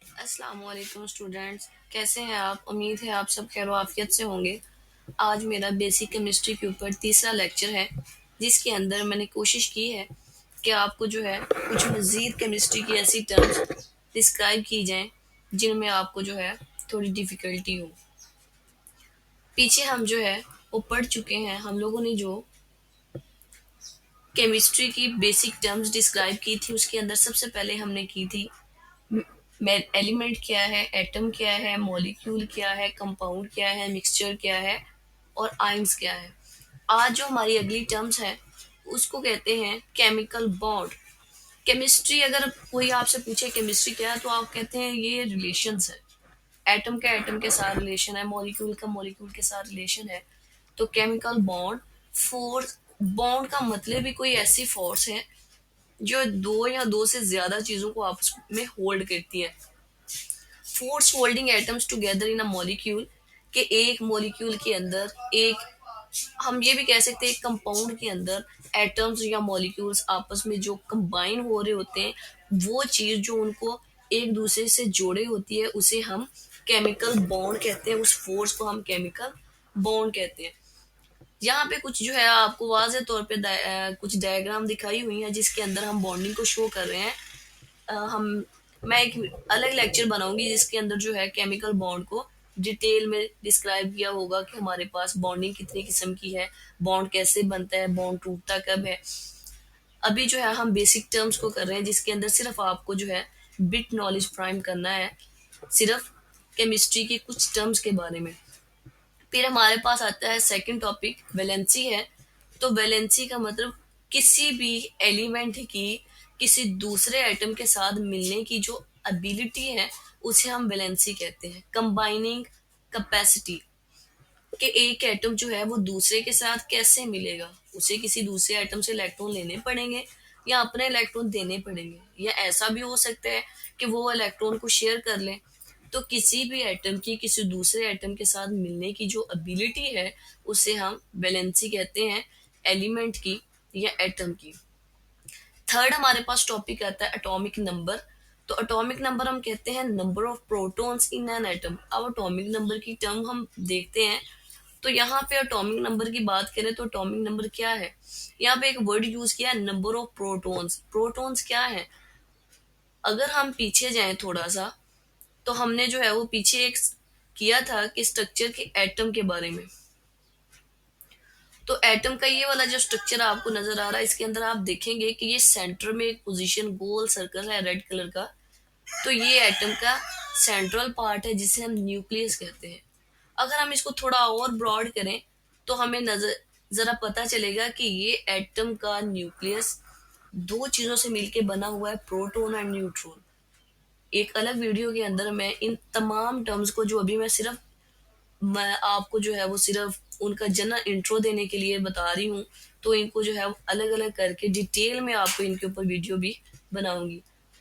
अस्सलाम वालेकुम स्टूडेंट्स, कैसे हैं आप? उम्मीद है आप सब खैर आफियत से होंगे। आज मेरा बेसिक केमिस्ट्री के ऊपर तीसरा लेक्चर है, जिसके अंदर मैंने कोशिश की है कि आपको जो है कुछ मज़ीद केमिस्ट्री की ऐसी टर्म्स डिस्क्राइब की जाएं जिनमें आपको जो है थोड़ी डिफ़िकल्टी हो। पीछे हम जो है वो पढ़ चुके हैं, हम लोगों ने जो केमिस्ट्री की बेसिक टर्म्स डिस्क्राइब की थी उसके अंदर सबसे पहले हमने की थी एलिमेंट क्या है, एटम क्या है, मॉलिक्यूल क्या है, कंपाउंड क्या है, मिक्सचर क्या है और आयंस क्या है। आज जो हमारी अगली टर्म्स है उसको कहते हैं केमिकल बॉन्ड। केमिस्ट्री अगर कोई आपसे पूछे केमिस्ट्री क्या है तो आप कहते हैं ये रिलेशंस है। एटम का एटम के साथ रिलेशन है, मॉलिक्यूल का मॉलिक्यूल के साथ रिलेशन है। तो केमिकल बॉन्ड फोर्स, बॉन्ड का मतलब भी कोई ऐसी फोर्स है जो दो या दो से ज्यादा चीजों को आपस में होल्ड करती है। Force holding atoms together in a molecule, के एक मॉलिक्यूल के अंदर एक, हम ये भी कह सकते हैं कंपाउंड के अंदर एटम्स या मॉलिक्यूल्स आपस में जो कंबाइन हो रहे होते हैं, वो चीज जो उनको एक दूसरे से जोड़े होती है उसे हम केमिकल बॉन्ड कहते हैं। उस फोर्स को हम केमिकल बॉन्ड कहते हैं। यहाँ पे कुछ जो है आपको वाज़ेह तौर पे कुछ डायग्राम दिखाई हुई है जिसके अंदर हम बॉन्डिंग को शो कर रहे हैं। हम मैं एक अलग लेक्चर बनाऊंगी जिसके अंदर जो है केमिकल बॉन्ड को डिटेल में डिस्क्राइब किया होगा कि हमारे पास बॉन्डिंग कितनी किस्म की है, बॉन्ड कैसे बनता है, बॉन्ड टूटता कब है। अभी जो है हम बेसिक टर्म्स को कर रहे हैं जिसके अंदर सिर्फ आपको जो है बिट नॉलेज प्राइम करना है, सिर्फ केमिस्ट्री के कुछ टर्म्स के बारे में। फिर हमारे पास आता है सेकंड टॉपिक, वैलेंसी है। तो वैलेंसी का मतलब किसी भी एलिमेंट की किसी दूसरे एटम के साथ मिलने की जो एबिलिटी है उसे हम वैलेंसी कहते हैं। कंबाइनिंग कैपेसिटी, कि एक एटम जो है वो दूसरे के साथ कैसे मिलेगा, उसे किसी दूसरे एटम से इलेक्ट्रॉन लेने पड़ेंगे या अपने इलेक्ट्रॉन देने पड़ेंगे, या ऐसा भी हो सकता है कि वो इलेक्ट्रॉन को शेयर कर लें। तो किसी भी एटम की किसी दूसरे एटम के साथ मिलने की जो एबिलिटी है उसे हम वैलेंसी कहते हैं, एलिमेंट की या एटम की। थर्ड हमारे पास टॉपिक आता है एटॉमिक नंबर। तो एटॉमिक नंबर हम कहते हैं number of protons in an atom. अब एटॉमिक नंबर की टर्म हम देखते हैं। तो यहाँ पे एटॉमिक नंबर की बात करें तो एटॉमिक नंबर क्या है, यहाँ पे एक वर्ड यूज किया है नंबर ऑफ प्रोटॉन्स। प्रोटॉन्स क्या है? अगर हम पीछे जाएं थोड़ा सा, तो हमने जो है वो पीछे एक किया था कि स्ट्रक्चर के एटम के बारे में। तो एटम का ये वाला जो स्ट्रक्चर आपको नजर आ रहा है इसके अंदर आप देखेंगे कि ये सेंटर में एक पोजीशन गोल सर्कल है रेड कलर का। तो ये एटम का सेंट्रल पार्ट है जिसे हम न्यूक्लियस कहते हैं। अगर हम इसको थोड़ा और ब्रॉड करें तो हमें नजर जरा पता चलेगा कि ये एटम का न्यूक्लियस दो चीजों से मिलके बना हुआ है, प्रोटॉन एंड न्यूट्रॉन। एक अलग वीडियो के अंदर मैं इन तमाम टर्म्स को, जो अभी मैं आपको जो है वो सिर्फ उनका जनरल इंट्रो देने के लिए बता रही हूँ, तो इनको जो है अलग अलग करके डिटेल में आपको इनके ऊपर वीडियो भी बनाऊंगी।